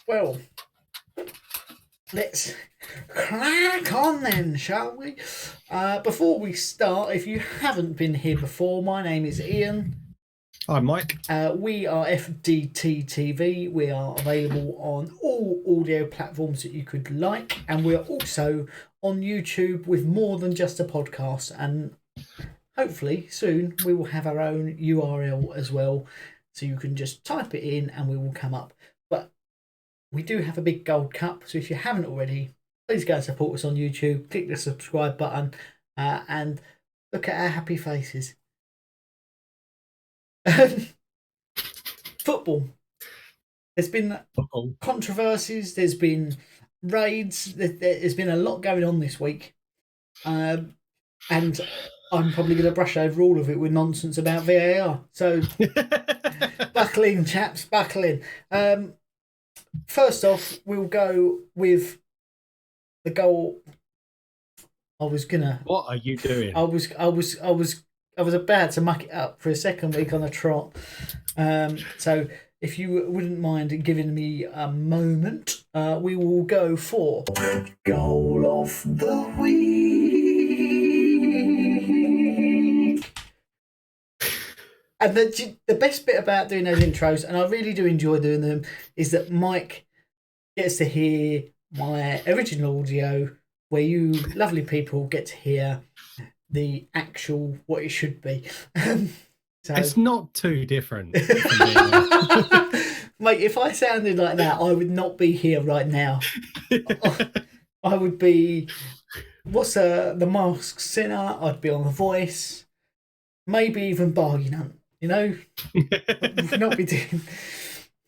Well, let's crack on then, shall we? Before we start, if you haven't been here before, my name is Ian. Hi, Mike. We are FDT-TV. We are available on all audio platforms that you could like, and we are also on YouTube with more than just a podcast. And hopefully soon we will have our own URL as well, so you can just type it in and we will come up. But we do have a big gold cup, so if you haven't already, please go and support us on YouTube. Click the subscribe button and look at our happy faces. Football. There's been controversies. There's been raids. There's been a lot going on this week, and I'm probably going to brush over all of it with nonsense about VAR. So buckle in, chaps, buckle in. First off, we'll go with the goal. What are you doing? I was about to muck it up for a second week on a trot. So if you wouldn't mind giving me a moment, we will go for Goal of the Week. And the best bit about doing those intros, and I really do enjoy doing them, is that Mike gets to hear my original audio where you lovely people get to hear the actual what it should be. So, it's not too different. Mate, if I sounded like that, I would not be here right now. I would be, the Masked Sinner? I'd be on The Voice, maybe even Bargain Hunt. You know, would not be doing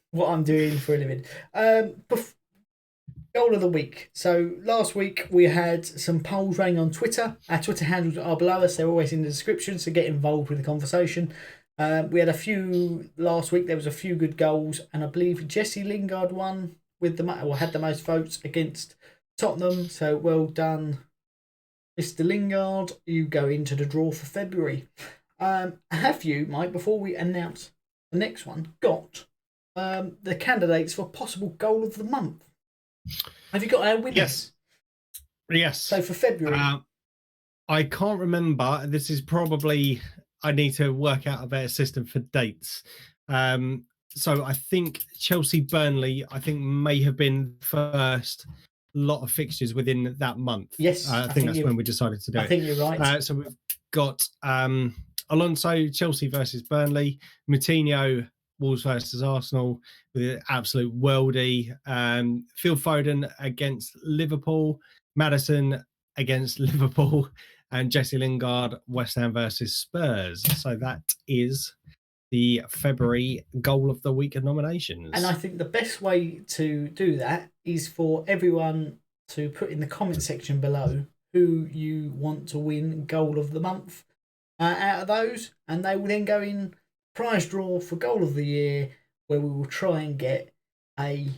what I'm doing for a living. Goal of the week. So last week we had some polls running on Twitter. Our Twitter handles are below us. They're always in the description, so get involved with the conversation. We had a few last week. There was a few good goals, and I believe Jesse Lingard won with had the most votes against Tottenham. So well done, Mr. Lingard. You go into the draw for February. Have you, Mike, before we announce the next one, got the candidates for possible goal of the month? Have you got our winners? Yes. So for February, I can't remember. This is probably, I need to work out a better system for dates. So I think Chelsea Burnley, may have been first lot of fixtures within that month. Yes, I think that's when we decided to do it. I think you're right. So we've got Alonso, Chelsea versus Burnley, Moutinho, Wolves versus Arsenal with an absolute worldie. Phil Foden against Liverpool, Maddison against Liverpool, and Jesse Lingard, West Ham versus Spurs. So that is the February Goal of the Week nominations. And I think the best way to do that is for everyone to put in the comment section below who you want to win Goal of the Month out of those, and they will then go in prize draw for Goal of the Year, where we will try and get an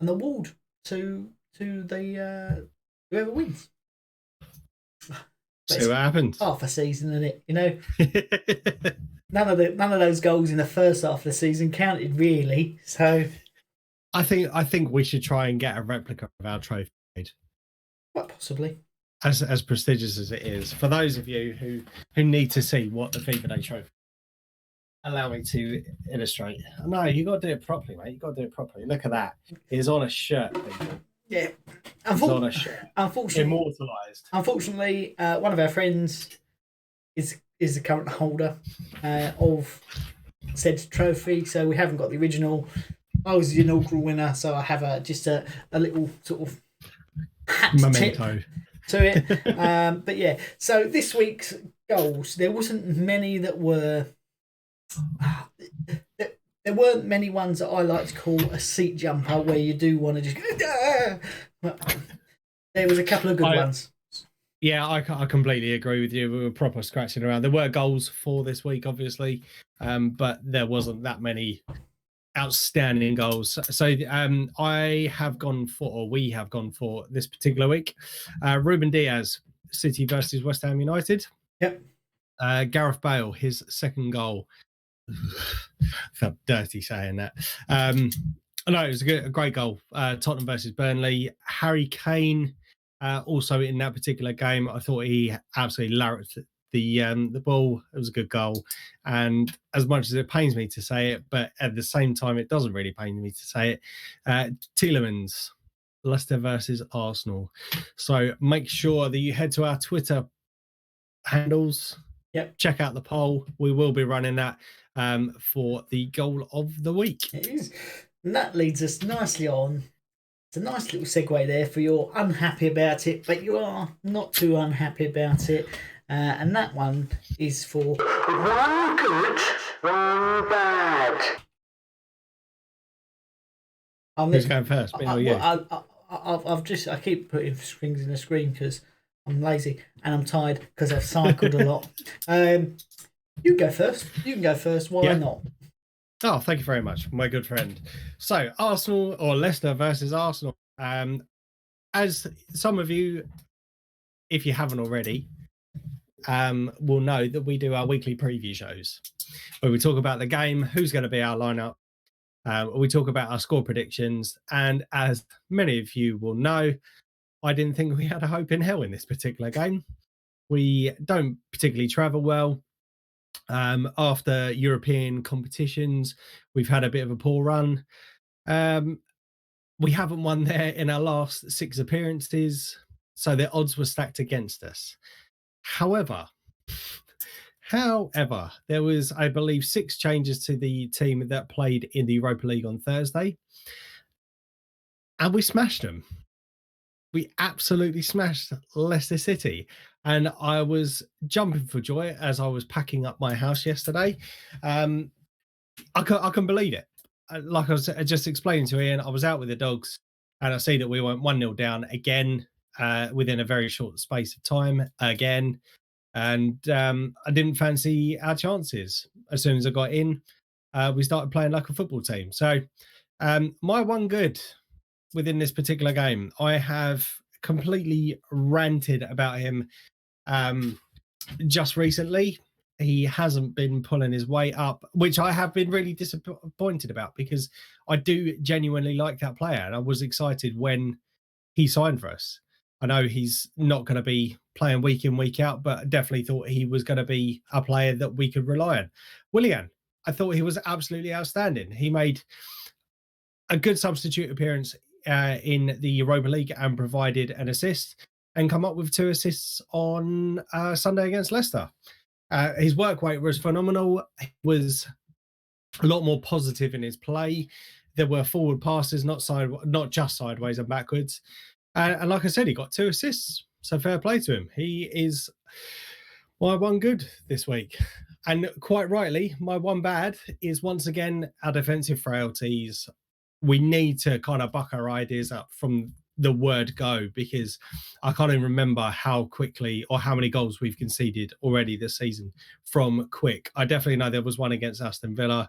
award to the whoever wins. See what happens. Half a season, isn't it? You know, none of those goals in the first half of the season counted really. So I think we should try and get a replica of our trophy made. Quite possibly. As prestigious as it is, for those of you who need to see what the FIFA Day trophy, allow me to illustrate. No, you got to do it properly, mate. You got to do it properly. Look at that. It's on a shirt, people. Yeah, it's on a shirt. Unfortunately, immortalised. Unfortunately, one of our friends is the current holder of said trophy, so we haven't got the original. I was the inaugural winner, so I have just a little sort of hat memento tip to it. But yeah, so this week's goals, there wasn't many that were. There weren't many ones that I like to call a seat jumper, where you do want to just go. There was a couple of good ones. Yeah, I completely agree with you. We were proper scratching around. There were goals for this week, obviously, but there wasn't that many outstanding goals. So we have gone for this particular week. Ruben Diaz, City versus West Ham United. Yep. Gareth Bale, his second goal. Felt dirty saying that. No, it was a great goal. Tottenham versus Burnley. Harry Kane, also in that particular game, I thought he absolutely larricked the ball. It was a good goal. And as much as it pains me to say it, but at the same time, it doesn't really pain me to say it. Tielemans, Leicester versus Arsenal. So make sure that you head to our Twitter handles. Yep. Check out the poll. We will be running that for the goal of the week. It is. And that leads us nicely on. It's a nice little segue there for you're unhappy about it, but you are not too unhappy about it. And that one is for one good, one bad. Who's going first? Me or you? I keep putting strings in the screen because I'm lazy and I'm tired because I've cycled a lot. You go first. You can go first. Why not? Oh, thank you very much, my good friend. So, Arsenal or Leicester versus Arsenal. As some of you, if you haven't already, will know that we do our weekly preview shows where we talk about the game, who's going to be our lineup. We talk about our score predictions. And as many of you will know, I didn't think we had a hope in hell in this particular game. We don't particularly travel well. After European competitions, we've had a bit of a poor run. We haven't won there in our last 6 appearances, so the odds were stacked against us. However, there was, I believe, 6 changes to the team that played in the Europa League on Thursday, and we smashed them. We absolutely smashed Leicester City. And I was jumping for joy as I was packing up my house yesterday. I can believe it. Like I was just explaining to Ian, I was out with the dogs and I see that we went 1-0 down again within a very short space of time again. And I didn't fancy our chances. As soon as I got in, we started playing like a football team. So my one good within this particular game, I have completely ranted about him just recently. He hasn't been pulling his weight up, which I have been really disappointed about because I do genuinely like that player and I was excited when he signed for us. I know he's not going to be playing week in, week out, but I definitely thought he was going to be a player that we could rely on. Willian, I thought he was absolutely outstanding. He made a good substitute appearance in the Europa League and provided an assist and come up with 2 assists on Sunday against Leicester. His work rate was phenomenal. He was a lot more positive in his play. There were forward passes, not just sideways and backwards. And like I said, he got 2 assists. So fair play to him. He is my one good this week. And quite rightly, my one bad is once again our defensive frailties. We need to kind of buck our ideas up from the word go because I can't even remember how quickly or how many goals we've conceded already this season from quick. I definitely know there was one against Aston Villa.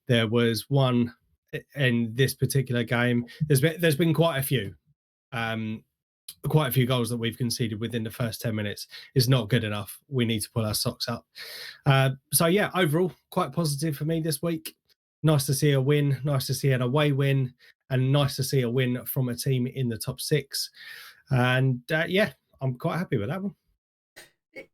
There was one in this particular game. There's been quite a few goals that we've conceded within the first 10 minutes. Is not good enough. We need to pull our socks up. So yeah, overall quite positive for me this week. Nice to see a win, nice to see an away win, and nice to see a win from a team in the top 6. And yeah, I'm quite happy with that one.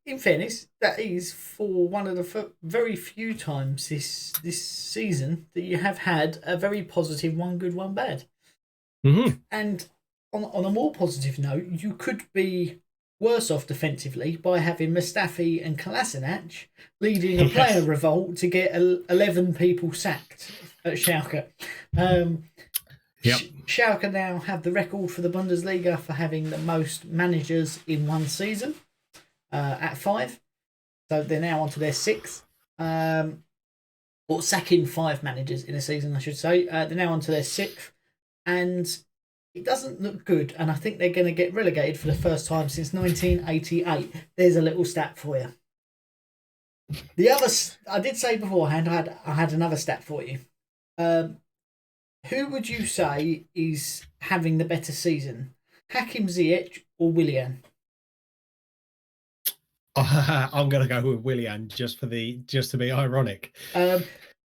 In fairness, that is for one of the very few times this season that you have had a very positive one good, one bad. Mm-hmm. And on a more positive note, you could be worse off defensively by having Mustafi and Kolasinac leading a player revolt to get 11 people sacked at Schalke. Schalke now have the record for the Bundesliga for having the most managers in one season at 5. So they're now on to their 6th. Or sacking 5 managers in a season, I should say. They're now on to their 6th. And it doesn't look good, and I think they're going to get relegated for the first time since 1988. There's a little stat for you. The other, I did say beforehand, I had another stat for you. Who would you say is having the better season, Hakim Ziyech or Willian? I'm going to go with Willian just to be ironic.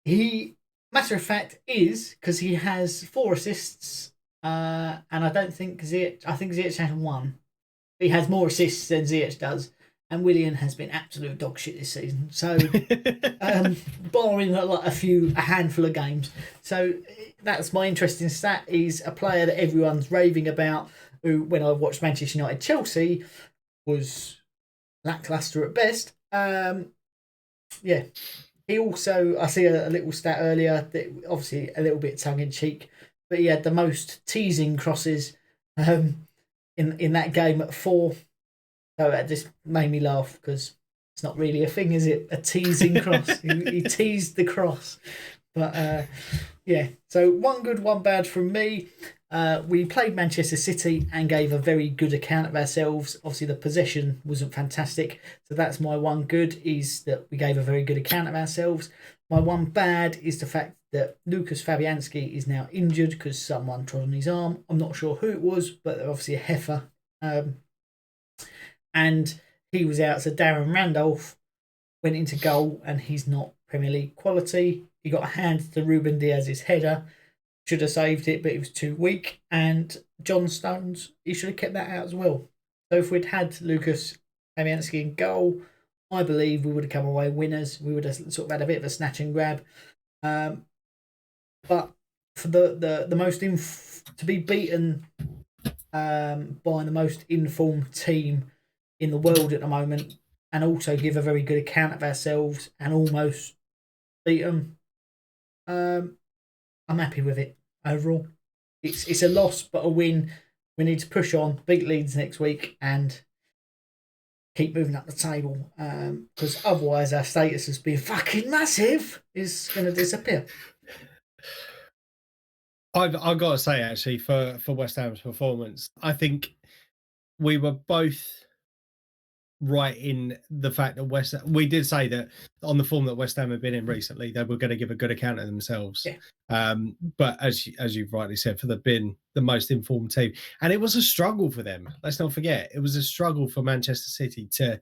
He Matter of fact is because he has 4 assists, and I don't think Ziyech. I think Ziyech has 1. He has more assists than Ziyech does, and Willian has been absolute dog shit this season. So, barring a handful of games. So that's my interesting stat. He's a player that everyone's raving about. Who, when I watched Manchester United Chelsea, was lackluster at best. Yeah. He also, I see a little stat earlier, that obviously a little bit tongue in cheek, but he had the most teasing crosses in that game at 4. So that just made me laugh because it's not really a thing, is it? A teasing cross. he teased the cross. But yeah, so 1 good, 1 bad from me. We played Manchester City and gave a very good account of ourselves. Obviously, the possession wasn't fantastic. So that's my 1 good, is that we gave a very good account of ourselves. My 1 bad is the fact that Lucas Fabianski is now injured because someone trod on his arm. I'm not sure who it was, but obviously a heifer. And he was out. So Darren Randolph went into goal and he's not Premier League quality. He got a hand to Ruben Diaz's header. Should have saved it, but it was too weak. And John Stones, he should have kept that out as well. So if we'd had Lucas Fabianski in goal, I believe we would have come away winners. We would have sort of had a bit of a snatch and grab. But for the most to be beaten by the most informed team in the world at the moment, and also give a very good account of ourselves and almost beat them, I'm happy with it overall. It's a loss but a win. We need to push on, beat Leeds next week, and keep moving up the table, because otherwise our status as being fucking massive is going to disappear. I've got to say, actually, for West Ham's performance, I think we were both right in the fact that we did say that on the form that West Ham have been in recently, they were going to give a good account of themselves. Yeah. But as you've rightly said, for the most informed team, and it was a struggle for them. Let's not forget, it was a struggle for Manchester City to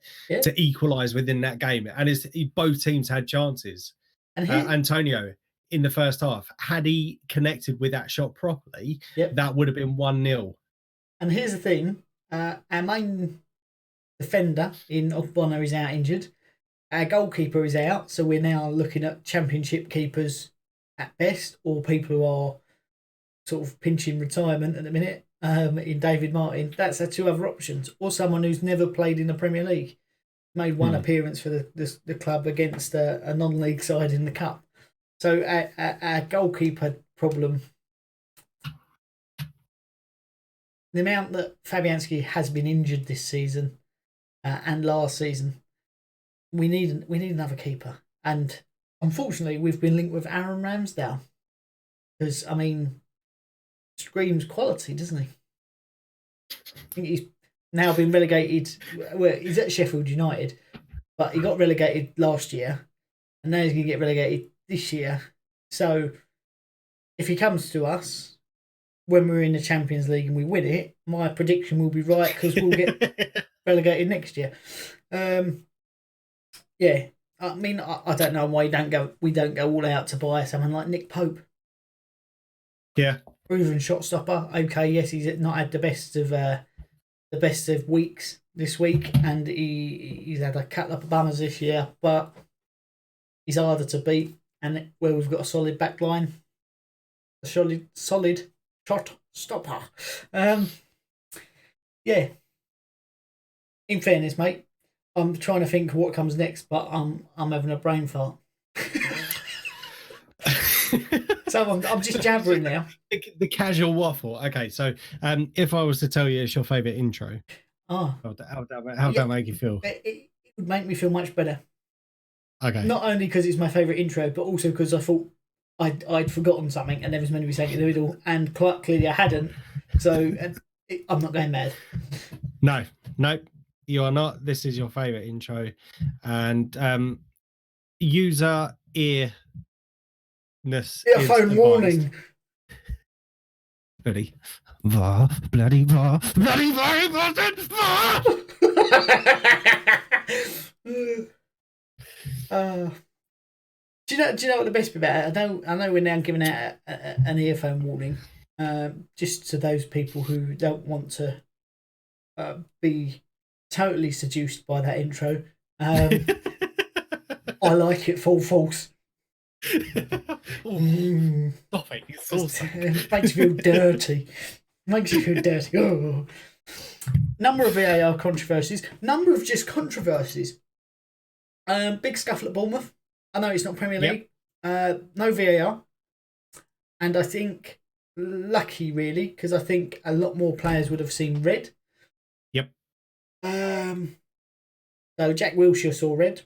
equalise within that game, and both teams had chances. And Antonio, in the first half, had he connected with that shot properly, that would have been 1-0. And here's the thing: our main defender in Ogbonna is out injured. Our goalkeeper is out, so we're now looking at championship keepers at best, or people who are sort of pinching retirement at the minute. In David Martin, that's our 2 other options, or someone who's never played in the Premier League, made 1 appearance for the club against a non-league side in the cup. So our goalkeeper problem, the amount that Fabianski has been injured this season. And last season, we need another keeper, and unfortunately, we've been linked with Aaron Ramsdale, because screams quality, doesn't he? I think he's now been relegated. Well, he's at Sheffield United, but he got relegated last year, and now he's going to get relegated this year. So, if he comes to us when we're in the Champions League and we win it, my prediction will be right, because we'll get relegated next year. Yeah, I don't know why we don't go all out to buy someone like Nick Pope. Yeah, proven shot stopper. Okay, yes, he's not had the best of weeks this week, and he's had a couple of bummers this year, but he's harder to beat. And where we've got a solid back line, a solid shot stopper. Yeah. In fairness, mate, I'm trying to think what comes next, but I'm having a brain fart. So I'm just jabbering now. The casual waffle. Okay, so if I was to tell you it's your favourite intro, how would that make you feel? It would make me feel much better. Okay. Not only because it's my favourite intro, but also because I thought I'd forgotten something and there was meant to be something in the middle, and quite clearly I hadn't. So I'm not going mad. No, you are not. This is your favourite intro, and user earphone warning. Bloody important. Do you know what the best bit about it? I know we're now giving out an earphone warning, just to those people who don't want to be totally seduced by that intro. I like it full force. Stop it! It makes you feel dirty. Makes you feel dirty. Oh. Number of VAR controversies. Number of just controversies. Big scuffle at Bournemouth. I know it's not Premier League. No VAR. And I think lucky, really, because I think a lot more players would have seen red. Yep. So Jack Wilshere saw red.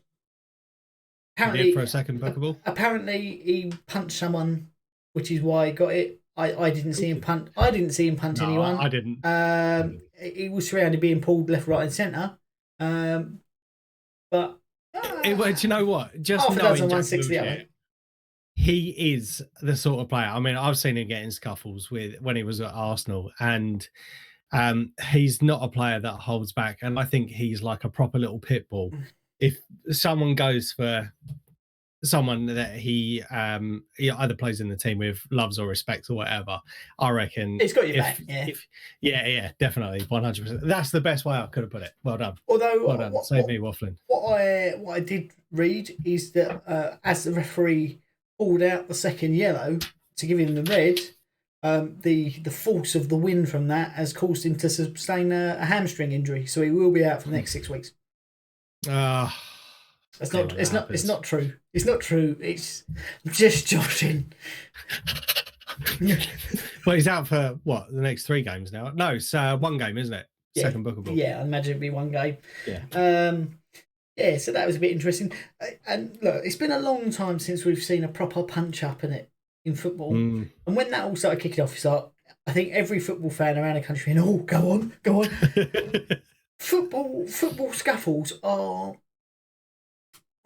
Apparently, for a second bookable. Apparently, he punched someone, which is why he got it. I didn't see him punch. I didn't see him punch anyone. I didn't. He was surrounded, being pulled left, right, and centre. But do you know what? Just knowing Jack Wilshere, he is the sort of player. I mean, I've seen him get in scuffles when he was at Arsenal, and he's not a player that holds back. And I think he's like a proper little pit bull. If someone goes for someone that he either plays in the team with, loves or respects or whatever, I reckon he's got your back. Yeah, definitely, 100%. That's the best way I could have put it. Well done. Although, well done. Save me waffling. What I did read is that as the referee pulled out the second yellow to give him the red, the force of the wind from that has caused him to sustain a hamstring injury, so he will be out for the next 6 weeks. It's not true. It's not true. It's just joshing. Well, he's out for what, the next 3 games now? No, it's 1 game, isn't it? Yeah. Second bookable. Yeah, I imagine it'd be 1 game. Yeah. So that was a bit interesting. And look, it's been a long time since we've seen a proper punch up in football. And when that all started kicking off, it's like, I think every football fan around the country, and go on. Football scuffles are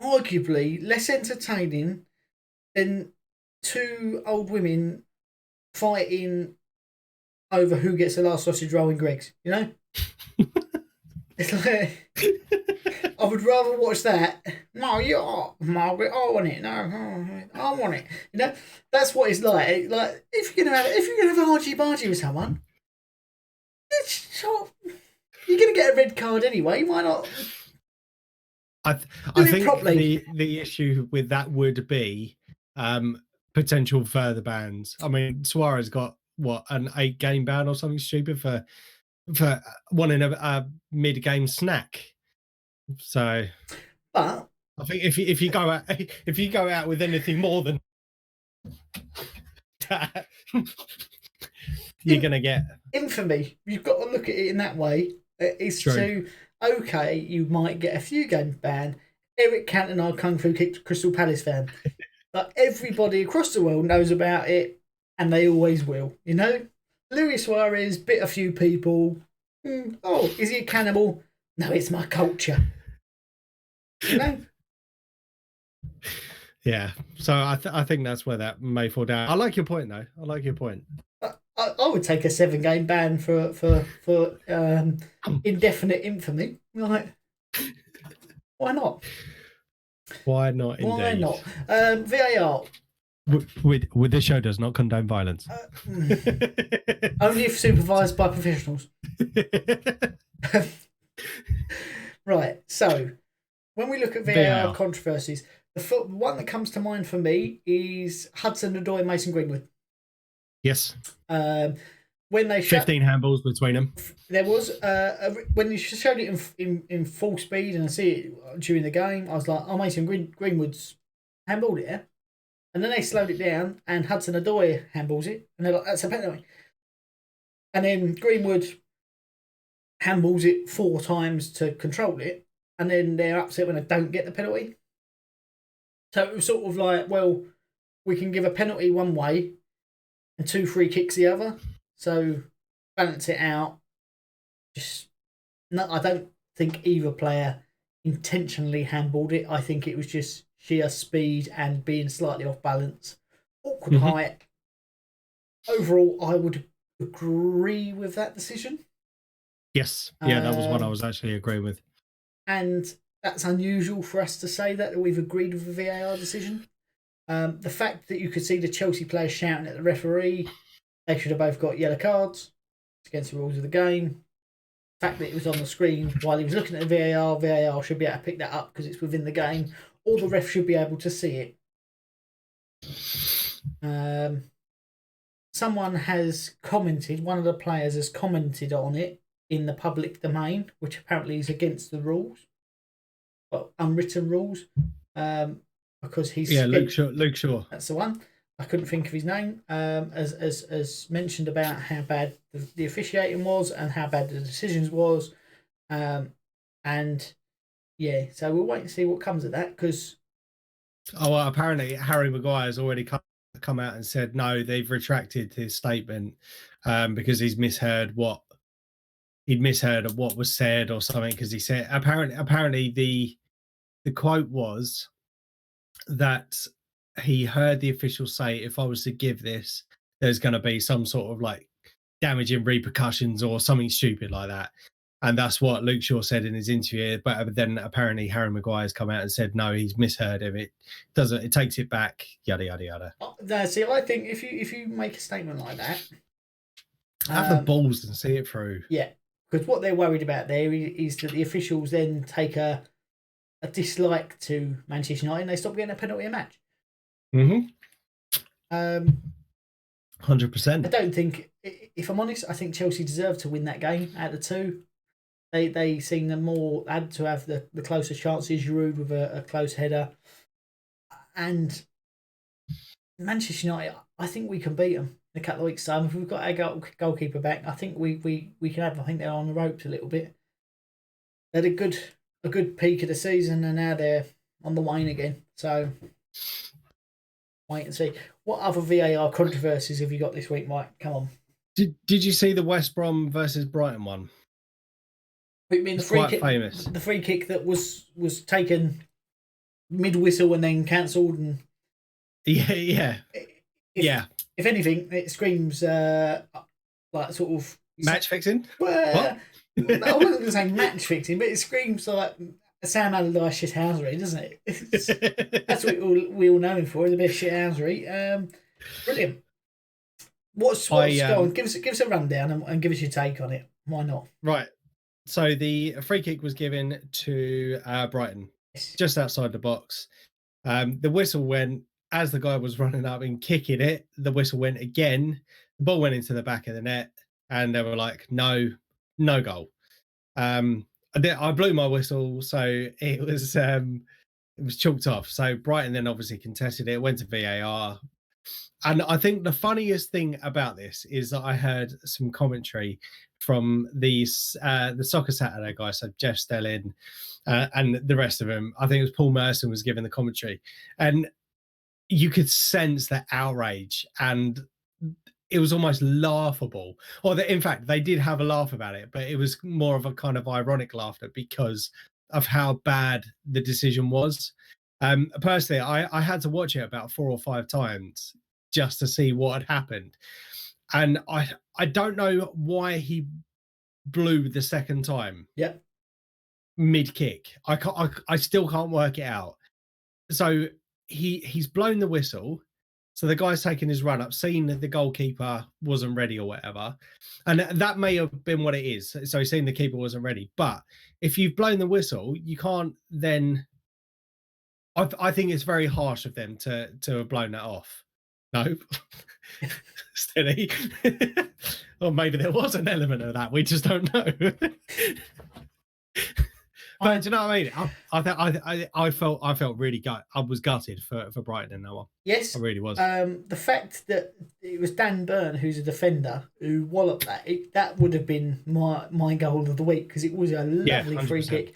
arguably less entertaining than 2 old women fighting over who gets the last sausage roll in Greg's, you know? It's like, I would rather watch that. No, you're Margaret, I want it. No, I want it. You know, that's what it's like. Like, if you're gonna have a argy-bargy with someone, you're gonna get a red card anyway. Why not? I think the issue with that would be potential further bans. I mean, Suarez got an 8-game ban or something stupid for wanting a mid-game snack. So, but I think if you go out with anything more than that, you're gonna get infamy. You've got to look at it in that way. It's true. Okay, you might get a few games ban. Eric Cantona Kung Fu kicked Crystal Palace fan. But everybody across the world knows about it, and they always will. You know? Luis Suarez bit a few people. Is he a cannibal? No, it's my culture. You know? Yeah. So I think that's where that may fall down. I like your point, though. I would take a 7-game ban for indefinite infamy. Like, why not? Why not? Indeed. Why not? VAR. With this show does not condone violence. Only if supervised by professionals. Right. So, when we look at VAR controversies, the one that comes to mind for me is Hudson-Odoi, Mason Greenwood. Yes. When they 15 handballs between them. There was when you showed it in full speed, and I see it during the game, I was like, "Oh, Mason Greenwood's handballed it," yeah? And then they slowed it down, and Hudson-Odoi handballs it, and they're like, "That's a penalty." And then Greenwood handballs it 4 times to control it, and then they're upset when they don't get the penalty. So it was sort of like, well, we can give a penalty one way and 2 free kicks the other. So balance it out. I don't think either player intentionally handballed it. I think it was just sheer speed and being slightly off balance. Awkward height. Overall, I would agree with that decision. Yes. Yeah, that was what I was actually agreeing with. And that's unusual for us to say that we've agreed with the VAR decision. The fact that you could see the Chelsea players shouting at the referee, they should have both got yellow cards. It's against the rules of the game. The fact that it was on the screen while he was looking at the VAR should be able to pick that up because it's within the game. Or the ref should be able to see it. Someone has commented, one of the players has commented on it in the public domain, which apparently is against the rules, but unwritten rules, because he's Luke Shaw. That's the one. I couldn't think of his name. As mentioned about how bad the officiating was and how bad the decisions was, and yeah, so we'll wait and see what comes of that because. Apparently Harry Maguire has already come out and said no, they've retracted his statement because he'd misheard what was said or something. Because he said apparently the quote was that he heard the officials say, if I was to give this, there's going to be some sort of like damaging repercussions or something stupid like that. And that's what Luke Shaw said in his interview. But then apparently Harry Maguire's come out and said, no, he's misheard him. It takes it back, yada, yada, yada. See, I think if you make a statement like that, have the balls and see it through. Yeah, because what they're worried about there is that the officials then take a dislike to Manchester United and they stop getting a penalty a match. 100%. I don't think, if I'm honest, I think Chelsea deserved to win that game out of the two. They seem had to have the closer chances. Giroud with a close header. And Manchester United, I think we can beat them in a couple of weeks' time. If we've got our goalkeeper back, I think we can have. I think they're on the ropes a little bit. They had a good peak of the season, and now they're on the wane again. So wait and see. What other VAR controversies have you got this week, Mike? Come on. Did you see the West Brom versus Brighton one? I mean, famous. The free kick that was taken mid whistle and then cancelled, and yeah. If anything, it screams like sort of match fixing. Well, I wasn't going to say match fixing, but it screams like Sam Allardyce shithousery, doesn't it? That's what we all know him for, is a bit of shithousery. Brilliant. What's go on? Give us a rundown and give us your take on it. Why not? Right. So the free kick was given to Brighton, just outside the box. The whistle went as the guy was running up and kicking it. The whistle went again. The ball went into the back of the net, and they were like, "No goal." I blew my whistle, so it was chalked off. So Brighton then obviously contested it, went to VAR. And I think the funniest thing about this is that I heard some commentary from the Soccer Saturday guys, so Jeff Stelling and the rest of them. I think it was Paul Merson was giving the commentary, and you could sense the outrage, and it was almost laughable. Or in fact, they did have a laugh about it, but it was more of a kind of ironic laughter because of how bad the decision was. Personally, I had to watch it about 4 or 5 times just to see what had happened. And I don't know why he blew the second time. Yeah. Mid kick. I still can't work it out. So he's blown the whistle. So the guy's taking his run up, seeing that the goalkeeper wasn't ready or whatever. And that may have been what it is. So he's seen the keeper wasn't ready. But if you've blown the whistle, you can't then... I think it's very harsh of them to have blown that off. No. Steady. Or maybe there was an element of that. We just don't know. But do you know what I mean? I felt really I was gutted for Brighton in that one. Yes, I really was. The fact that it was Dan Burn, who's a defender, who walloped that would have been my goal of the week because it was a lovely free kick.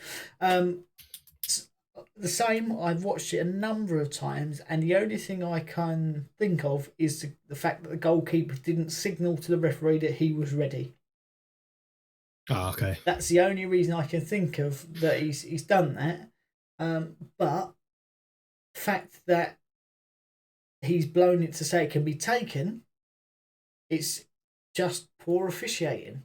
The same. I've watched it a number of times, and the only thing I can think of is the fact that the goalkeeper didn't signal to the referee that he was ready. Oh, okay. That's the only reason I can think of that he's done that. But the fact that he's blown it to say it can be taken, it's just poor officiating.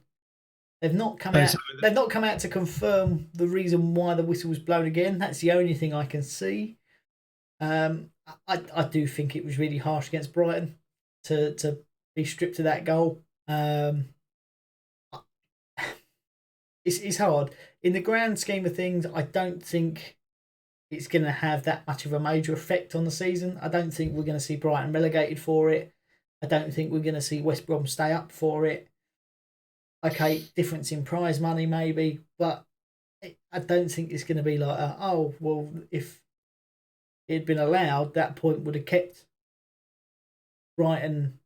They've not come out. They've not come out to confirm the reason why the whistle was blown again. That's the only thing I can see. I do think it was really harsh against Brighton to be stripped of that goal. It's hard. In the grand scheme of things, I don't think it's going to have that much of a major effect on the season. I don't think we're going to see Brighton relegated for it. I don't think we're going to see West Brom stay up for it. Okay, difference in prize money maybe, but I don't think it's going to be like, if it had been allowed, that point would have kept Brighton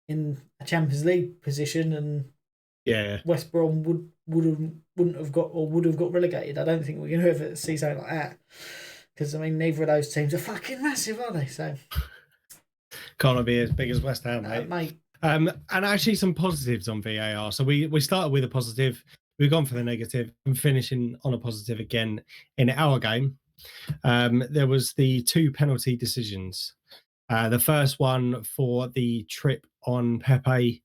in a Champions League position, and West Brom wouldn't have got or would have got relegated. I don't think we're going to ever see something like that, because I mean neither of those teams are fucking massive, are they? So can't be as big as West Ham, mate. And actually some positives on VAR. So we started with a positive, we've gone for the negative, and finishing on a positive again in our game. There was the 2 penalty decisions. The first one for the trip on Pepe.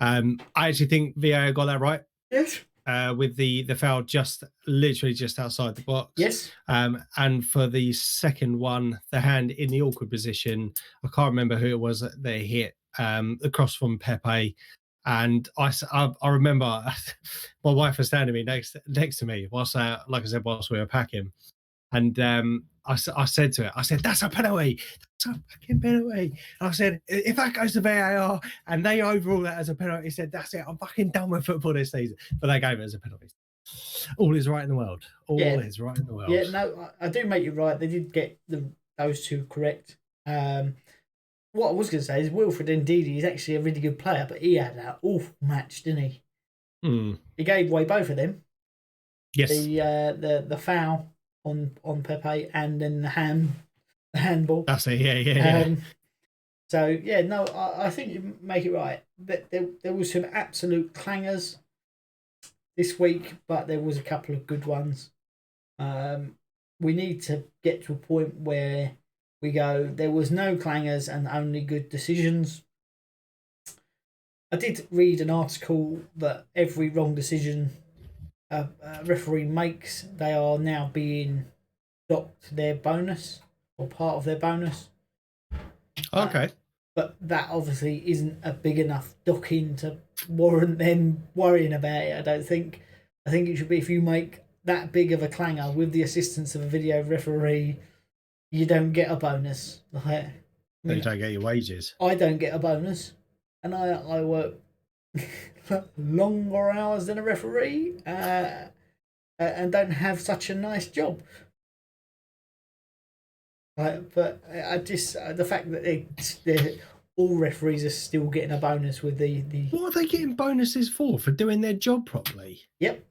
I actually think VAR got that right. Yes. With the foul literally just outside the box. Yes. And for the second one, the hand in the awkward position, I can't remember who it was that they hit across from Pepe. And I remember my wife was standing next to me whilst, like I said, whilst we were packing. And I said to her, that's a penalty. That's a fucking penalty. And I said, if that goes to VAR and they overrule that as a penalty, he said, that's it. I'm fucking done with football this season. But they gave it as a penalty. All is right in the world. All is right in the world. Yeah, no, I do make you right. They did get those 2 correct. What I was going to say is Wilfred Ndidi is actually a really good player, but he had an awful match, didn't he? He gave away both of them. Yes. The foul on Pepe and then the handball. That's it. Yeah. So yeah, no, I think you make it right. There was some absolute clangers this week, but there was a couple of good ones. We need to get to a point where we go, there was no clangers and only good decisions. I did read an article that every wrong decision a referee makes, they are now being docked their bonus or part of their bonus. Okay. But that obviously isn't a big enough docking to warrant them worrying about it, I don't think. I think it should be if you make that big of a clanger with the assistance of a video referee, you don't get a bonus. Like, you don't get your wages. I don't get a bonus, and I work longer hours than a referee and don't have such a nice job. But I just the fact that all referees are still getting a bonus with the. What are they getting bonuses for doing their job properly? Yep.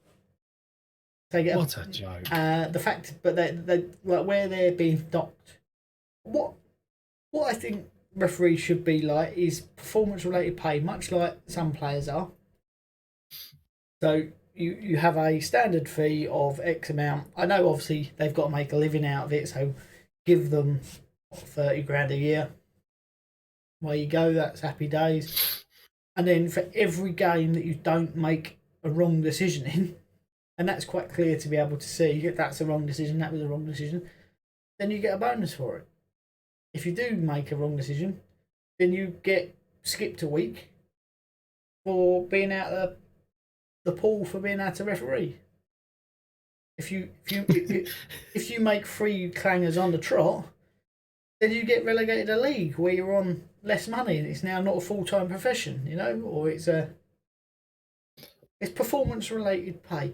What a joke. The fact, but they like where they're being docked. What I think referees should be like is performance-related pay, much like some players are. So you have a standard fee of X amount. I know obviously they've got to make a living out of it, so give them 30 grand a year. There you go, that's happy days. And then for every game that you don't make a wrong decision in, and that's quite clear to be able to see that's a wrong decision, that was a wrong decision, then you get a bonus for it. If you do make a wrong decision, then you get skipped a week for being out of the pool for being out to referee. If you make 3 clangers on the trot, then you get relegated a league where you're on less money and it's now not a full-time profession, or it's performance-related pay.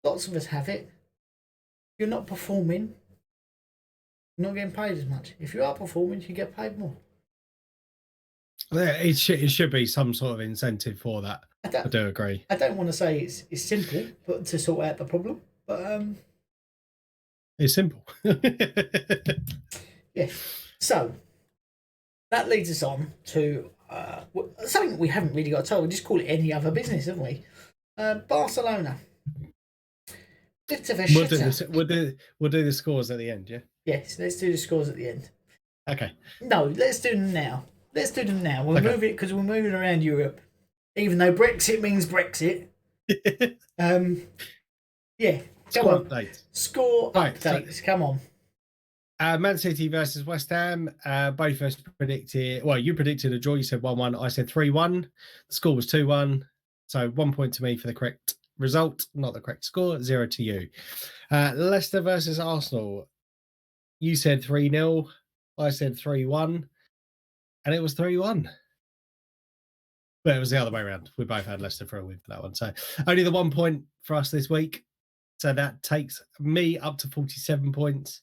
Lots of us have it. You're not performing, you're not getting paid as much. If you are performing, you get paid more. Yeah, it should be some sort of incentive for that. I do agree. I don't want to say it's simple, but to sort out the problem. But it's simple. Yeah. So that leads us on to something we haven't really got to tell. We just call it any other business, haven't we? Barcelona. Bit of a shitter. We'll do the scores at the end, yeah? Yes, let's do the scores at the end. Okay. No, let's do them now. We'll move it because we're moving around Europe. Even though Brexit means Brexit. Yeah. Score updates. Score updates. Come on. Man City versus West Ham. Both of us predicted. Well, you predicted a draw. You said 1-1. I said 3-1. The score was 2-1. So 1 point to me for the correct result, not the correct score. 0 to you. Leicester versus Arsenal. You said 3-0. I said 3-1. And it was 3-1. But it was the other way around. We both had Leicester for a win for that one. So only the 1 point for us this week. So that takes me up to 47 points.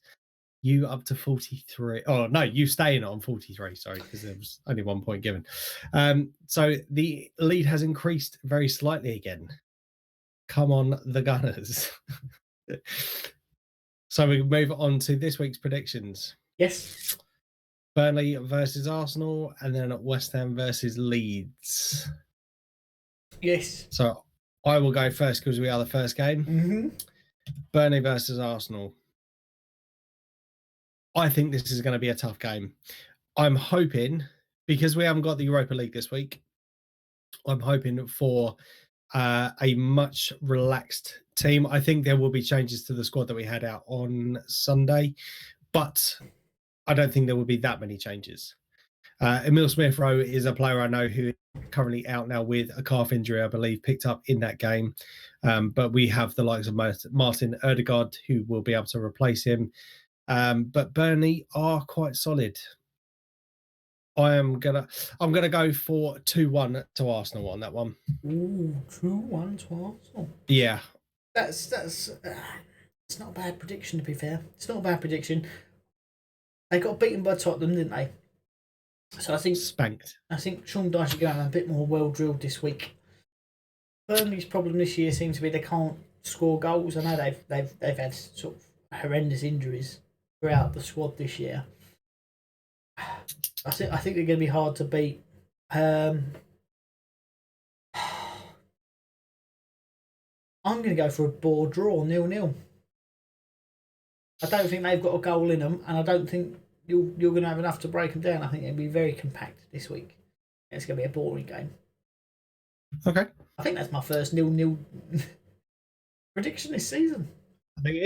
You up to 43. Oh, no, you staying on 43. Sorry, because there was only 1 point given. So the lead has increased very slightly again. Come on, the Gunners. So we move on to this week's predictions. Yes. Burnley versus Arsenal, and then West Ham versus Leeds. Yes. So I will go first because we are the first game. Mm-hmm. Burnley versus Arsenal. I think this is going to be a tough game. I'm hoping, because we haven't got the Europa League this week, I'm hoping for a much relaxed team. I think there will be changes to the squad that we had out on Sunday, but I don't think there will be that many changes. Emil Smith-Rowe is a player I know who is currently out now with a calf injury, I believe, picked up in that game. But we have the likes of Martin Ødegaard who will be able to replace him. But Burnley are quite solid. I'm gonna go for 2-1 to Arsenal on that one. Ooh, 2-1 to Arsenal. Yeah, That's it's not a bad prediction, to be fair. It's not a bad prediction. They got beaten by Tottenham, didn't they? So I think spanked. I think Sean Dyche are going a bit more well drilled this week. Burnley's problem this year seems to be they can't score goals. I know they've had sort of horrendous injuries throughout the squad this year. I think they're going to be hard to beat. I'm going to go for a bore draw, 0-0. I don't think they've got a goal in them, and I don't think you're going to have enough to break them down. I think it'll be very compact this week. It's going to be a boring game. Okay. I think that's my first 0-0 prediction this season. I think it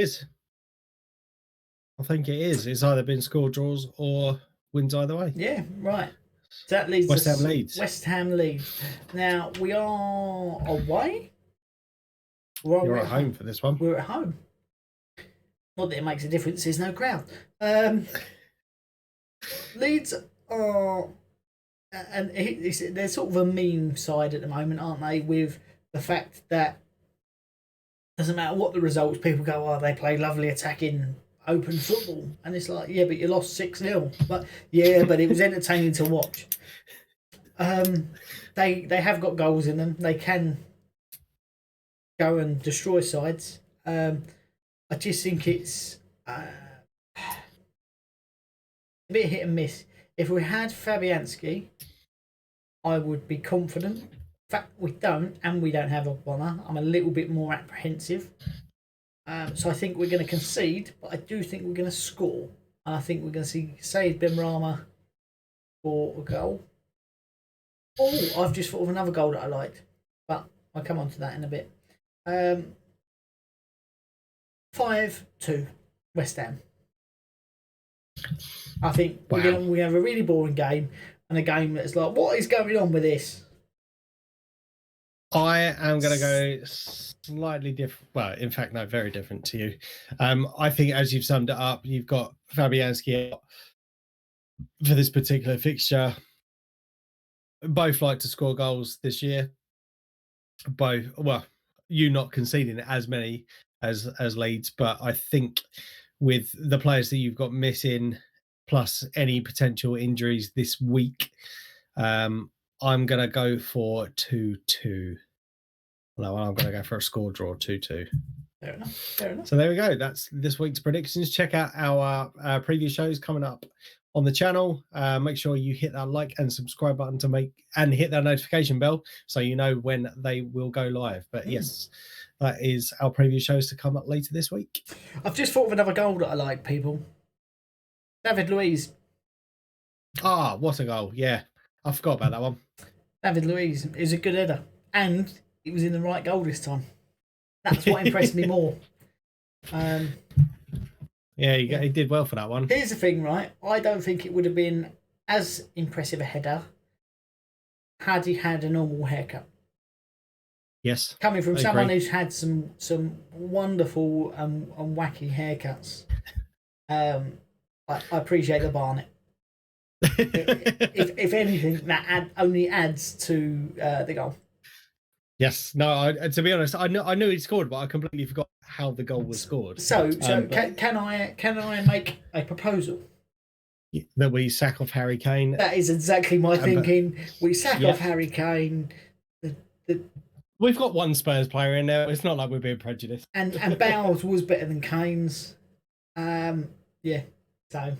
is. It's either been score draws or wins either way. Yeah, right. So that leads West Ham Leeds. West Ham Leeds. Now, we are away. You're at home for this one. We're at home. Not that it makes a difference, there's no crowd. Leeds are, and they're sort of a meme side at the moment, aren't they? With the fact that doesn't matter what the results, people go, oh, they play lovely attacking open football. And it's like, yeah, but you lost 6-0. But yeah, but it was entertaining to watch. They have got goals in them. They can go and destroy sides. I just think it's a bit hit and miss. If we had Fabianski, I would be confident. In fact, we don't, and we don't have a Bonner. I'm a little bit more apprehensive. So I think we're going to concede, but I do think we're going to score. And I think we're going to see Said Benrahma for a goal. Oh, I've just thought of another goal that I liked, but I'll come on to that in a bit. 5-2 West Ham. I think we have a really boring game, and a game that's like, what is going on with this? I am going to go slightly different. Well, in fact, no, very different to you. I think, as you've summed it up, you've got Fabianski out for this particular fixture. Both like to score goals this year. You not conceding as many as Leeds, but I think with the players that you've got missing, plus any potential injuries this week, I'm going to go for 2-2. No, I'm going to go for a score draw, 2-2. Fair enough. So there we go. That's this week's predictions. Check out our previous shows coming up on the channel. Make sure you hit that like and subscribe button and hit that notification bell so you know when they will go live. But yes, that is our previous shows to come up later this week. I've just thought of another goal that I like, people. David Luiz. Ah, what a goal. Yeah, I forgot about that one. David Luiz is a good header. And he was in the right goal this time. That's what impressed me more. Yeah, he did well for that one. Here's the thing, right? I don't think it would have been as impressive a header had he had a normal haircut. Yes. Coming from someone who's had some wonderful and wacky haircuts, I appreciate the Barnet. if anything, that only adds to the goal. Yes. No. To be honest, I knew he scored, but I completely forgot how the goal was scored. So can I make a proposal? That we sack off Harry Kane. That is exactly my thinking. We sack off Harry Kane. We've got one Spurs player in there. It's not like we're being prejudiced. And Bowles was better than Kane's. Yeah. So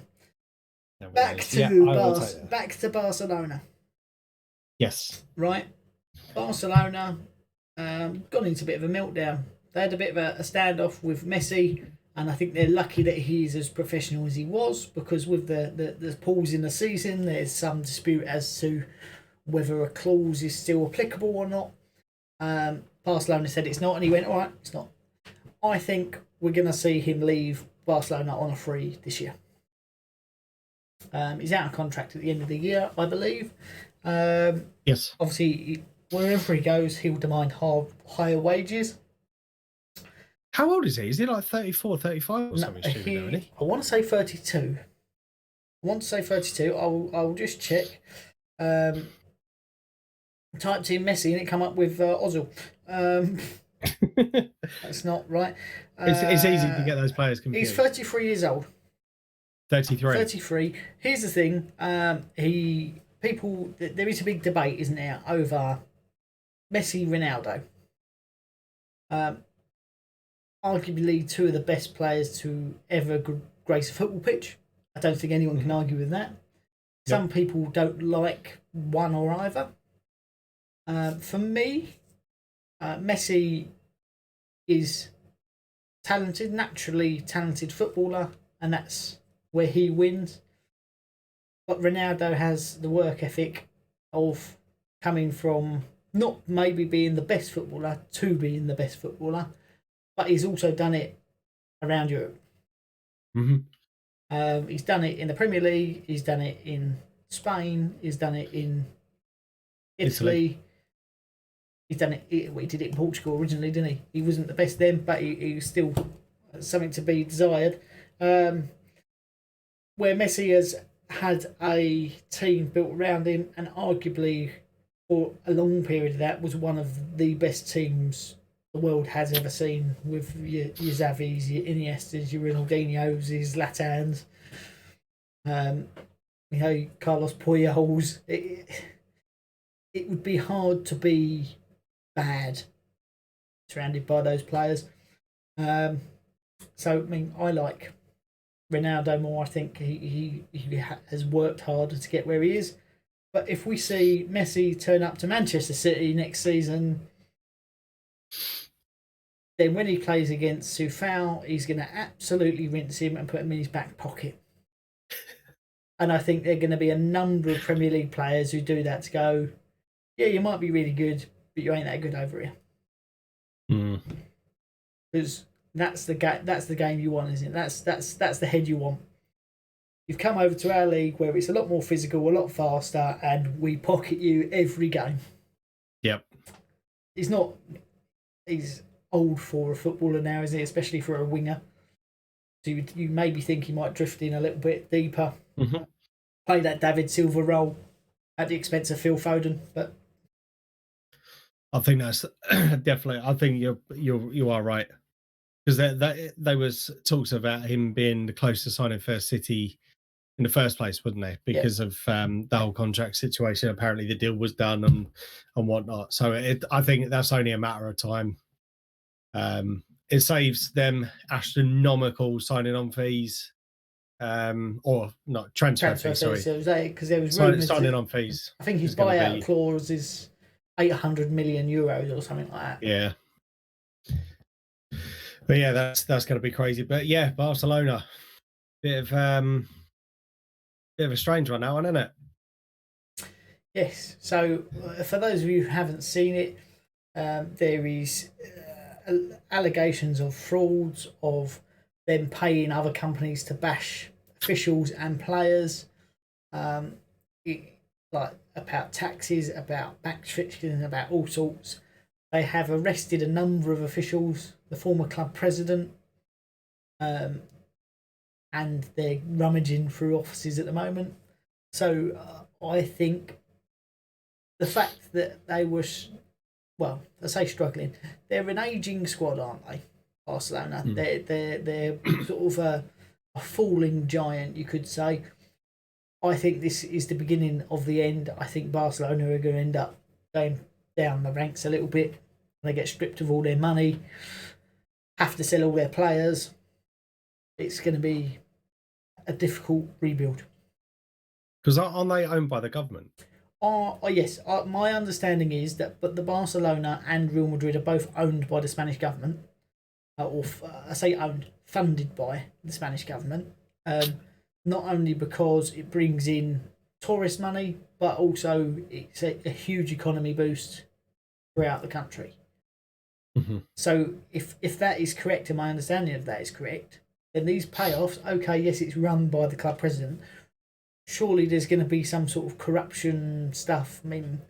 back to Barcelona. Yes. Right. Barcelona gone into a bit of a meltdown. They had a bit of a standoff with Messi, and I think they're lucky that he's as professional as he was, because with the pause in the season, there's some dispute as to whether a clause is still applicable or not. Barcelona said it's not, and he went, all right, it's not. I think we're going to see him leave Barcelona on a free this year. He's out of contract at the end of the year, I believe. Yes. Obviously, wherever he goes, he'll demand higher wages. How old is he? Is he like 34, 35 or something stupid, isn't he? I want to say 32. I'll just check. Typed in Messi and it come up with Ozil. That's not right. It's easy to get those players confused. He's 33 years old. 33. Here's the thing. There is a big debate, isn't there, over Messi, Ronaldo. Arguably two of the best players to ever grace a football pitch. I don't think anyone can argue with that. Some people don't like one or either. For me, Messi is naturally talented footballer, and that's where he wins. But Ronaldo has the work ethic of coming from not maybe being the best footballer to being the best footballer, but he's also done it around Europe. Mm-hmm. He's done it in the Premier League. He's done it in Spain. He's done it in Italy. He did it in Portugal originally, didn't he? He wasn't the best then, but he was still something to be desired. Where Messi has had a team built around him, and arguably for a long period of that was one of the best teams the world has ever seen, with your Xavis, your Iniestas, your Ronaldinhos, your Zlatans, Carlos Pujols. It would be hard to be bad surrounded by those players. So I mean, I like Ronaldo more. I think he has worked harder to get where he is. But if we see Messi turn up to Manchester City next season, then when he plays against Sufal, he's going to absolutely rinse him and put him in his back pocket. And I think there are going to be a number of Premier League players who do that, to go, yeah, you might be really good, but you ain't that good over here. Because that's the game you want, isn't it? That's the head you want. You've come over to our league where it's a lot more physical, a lot faster, and we pocket you every game. Yep. He's old for a footballer now, isn't he? Especially for a winger. So you maybe think he might drift in a little bit deeper. Mm-hmm. Play that David Silva role at the expense of Phil Foden, but I think that's definitely. I think you are right, because there was talks about him being the closest signing for City in the first place, wasn't there? Because of the whole contract situation. Apparently, the deal was done and whatnot. So I think that's only a matter of time. It saves them astronomical signing on fees, or not transfer fees. Sorry, because there was signing on fees. I think his buyout clause is 800 million euros or something like that. Yeah, but yeah, that's going to be crazy. But yeah, Barcelona, bit of a strange one, that one, isn't it? Yes. So for those of you who haven't seen it, there is allegations of frauds, of them paying other companies to bash officials and players, like about taxes, about match fixing, about all sorts. They have arrested a number of officials, the former club president, and they're rummaging through offices at the moment. So I think the fact that they were, well, I say struggling, they're an ageing squad, aren't they? Barcelona. They're sort of a falling giant, you could say. I think this is the beginning of the end. I think Barcelona are going to end up going down the ranks a little bit. They get stripped of all their money, have to sell all their players. It's going to be a difficult rebuild. Because aren't they owned by the government? Yes. My understanding is that but the Barcelona and Real Madrid are both owned by the Spanish government. I say owned, funded by the Spanish government. Not only because it brings in tourist money, but also it's a huge economy boost throughout the country. Mm-hmm. So if that is correct, and my understanding of that is correct, then these payoffs, okay, yes, it's run by the club president. Surely there's going to be some sort of corruption stuff. I mean,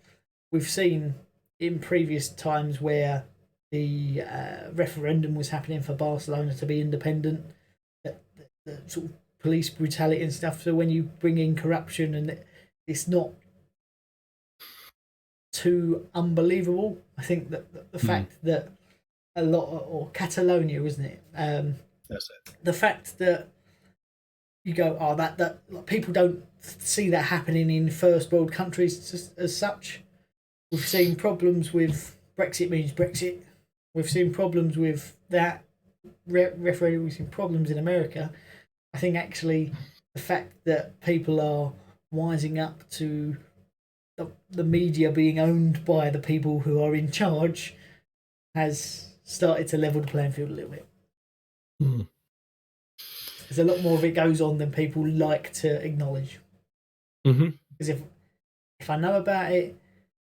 we've seen in previous times where the referendum was happening for Barcelona to be independent, the sort of police brutality and stuff. So when you bring in corruption and it's not too unbelievable, I think that the fact that a lot or Catalonia, isn't it? That's it. The fact that you go, that people don't see that happening in first world countries as such. We've seen problems with Brexit means Brexit. We've seen problems with that referendum. We've seen problems in America. I think actually the fact that people are wising up to the media being owned by the people who are in charge has started to level the playing field a little bit. Mm. There's a lot more of it goes on than people like to acknowledge. Mm-hmm. Because if I know about it,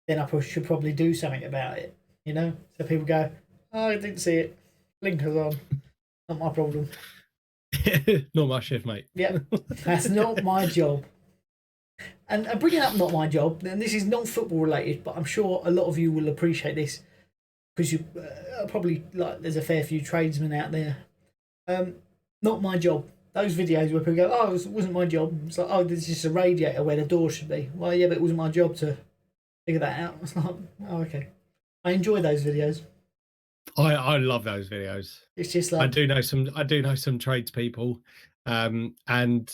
then I should probably do something about it, you know? So people go, oh, I didn't see it. Blinkers on. Not my problem. Not my shift, mate. Yeah, that's not my job. And bringing up not my job, and this is non-football related, but I'm sure a lot of you will appreciate this because you probably, like, there's a fair few tradesmen out there. Not my job. Those videos where people go, oh, it wasn't my job. It's like, oh, there's just a radiator where the door should be. Well, yeah, but it wasn't my job to figure that out. It's like, oh, okay. I enjoy those videos. I love those videos. It's just like I do know some tradespeople, and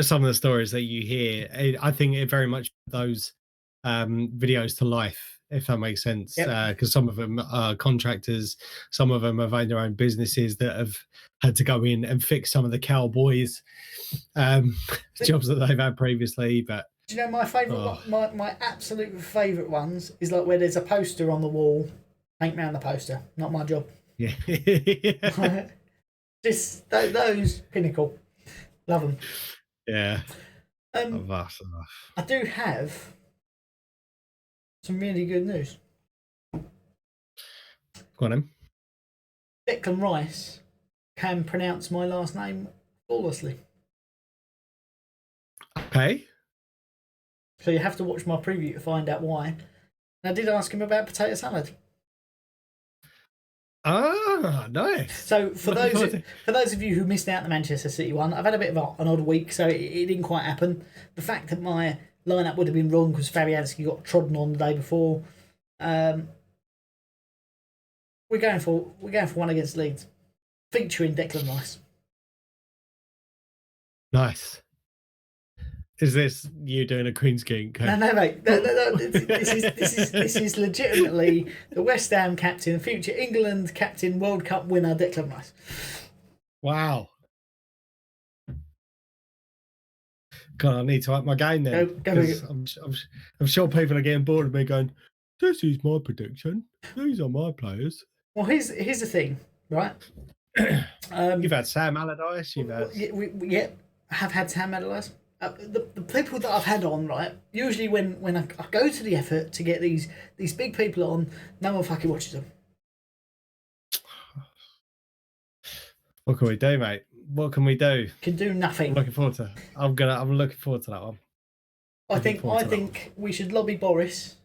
some of the stories that you hear, I think it very much those videos to life, if that makes sense. Because some of them are contractors, some of them have owned their own businesses that have had to go in and fix some of the cowboys jobs that they've had previously. But do you know my favourite? My absolute favourite ones is like where there's a poster on the wall. Paint me on the poster. Not my job. Yeah. Just those pinnacle. Love them. Yeah. I do have some really good news. Go on, then. Declan Rice can pronounce my last name flawlessly. Okay. So you have to watch my preview to find out why. And I did ask him about potato salad. Ah, nice. So for those of you who missed out the Manchester City one, I've had a bit of an odd week, so it didn't quite happen. The fact that my lineup would have been wrong because Fabianski got trodden on the day before. We're going for one against Leeds, featuring Declan Rice. Nice. Is this you doing a Queen's King? No, mate. No. This is legitimately the West Ham captain, future England captain, World Cup winner, Declan Rice. Wow. God, I need to up my game then. I'm sure people are getting bored of me going, this is my prediction. These are my players. Well, here's the thing, right? You've had Sam Allardyce. You've had... Yeah, I have had Sam Allardyce. The people that I've had on, right, usually when I go to the effort to get these big people on, no one fucking watches them. What can we do, mate? what can we do? Can do nothing. I'm looking forward to that one. I think we should lobby Boris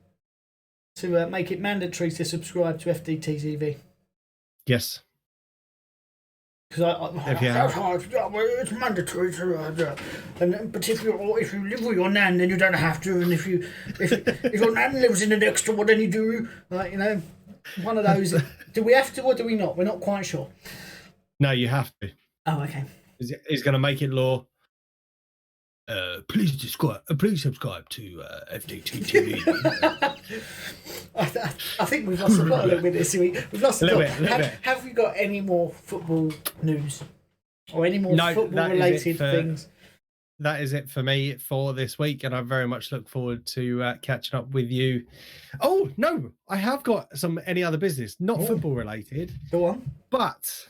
to make it mandatory to subscribe to FDT-TV. Yes. Because it's mandatory to, but if you live with your nan, then you don't have to, and if your nan lives in the next door, then you do. One of those. Do we have to or do we not? We're not quite sure. No, you have to. Oh, okay. He's going to make it law. Please subscribe to FDT-TV. I think we've lost a little bit this week. We've lost a little bit. Have we got any more football news or any more football-related things? That is it for me for this week, and I very much look forward to catching up with you. Oh, no, I have got any other business, not football-related. Go on. But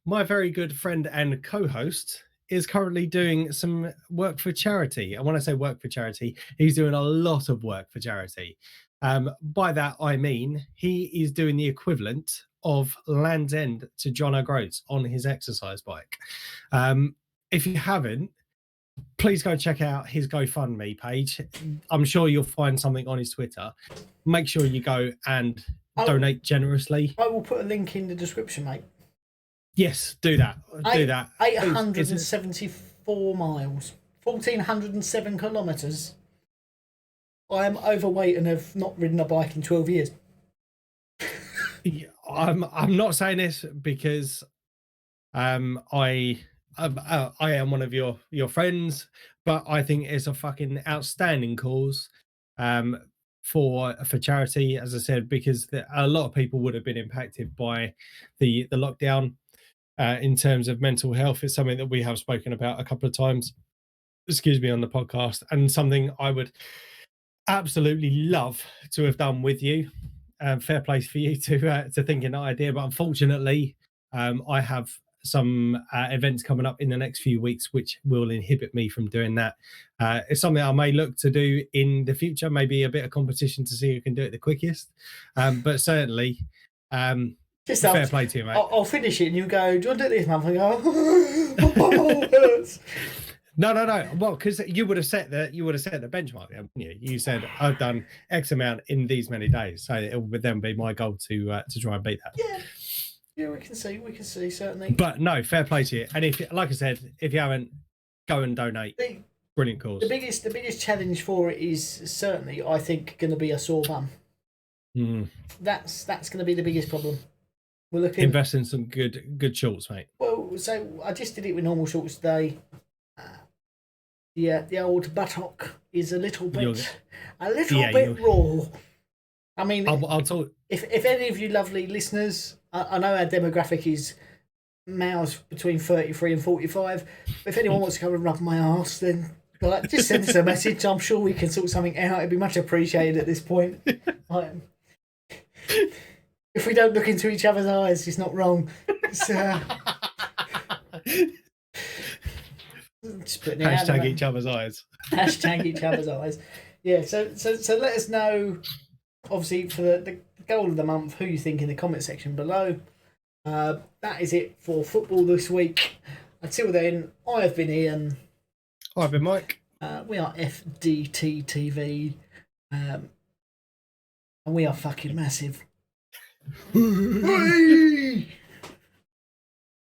my very good friend and co-host is currently doing some work for charity. And when I say work for charity, he's doing a lot of work for charity. By that, I mean he is doing the equivalent of Land's End to John O'Groats on his exercise bike. If you haven't, please go check out his GoFundMe page. I'm sure you'll find something on his Twitter. Make sure you go and donate generously. I will put a link in the description, mate. Yes, do that. 874 miles, 1,407 kilometres. I am overweight and have not ridden a bike in 12 years. I'm not saying this because I am one of your friends, but I think it's a fucking outstanding cause for charity, as I said, because a lot of people would have been impacted by the lockdown. In terms of mental health, it's something that we have spoken about a couple of times, on the podcast, and something I would absolutely love to have done with you. Fair play for you to think in that idea, but unfortunately, I have some events coming up in the next few weeks which will inhibit me from doing that. It's something I may look to do in the future, maybe a bit of competition to see who can do it the quickest, but certainly fair play to you, mate. I'll finish it and you go, do you want to do this month? I go, oh, hurts. No. Well, because you would have set the benchmark, haven't you? You said I've done X amount in these many days, so it would then be my goal to try and beat that. Yeah, we can see certainly. But no, fair play to you. And if, like I said, if you haven't, go and donate. Brilliant cause. The biggest challenge for it is certainly, I think, going to be a sore bum. That's going to be the biggest problem. We're looking invest in some good shorts, mate. Well, so I just did it with normal shorts today. The old buttock is a little bit raw. I mean, I'll talk. If any of you lovely listeners, I know our demographic is males between 33 and 45. But if anyone wants to come and rub my arse, then just send us a message. I'm sure we can sort something out. It'd be much appreciated at this point. If we don't look into each other's eyes, it's not wrong. Just putting it Hashtag each other's eyes. Hashtag each other's eyes. Yeah, so let us know, obviously, for the goal of the month, who you think in the comment section below. That is it for football this week. Until then, I have been Ian. I've been Mike. We are FDT-TV. And we are fucking massive. Hey!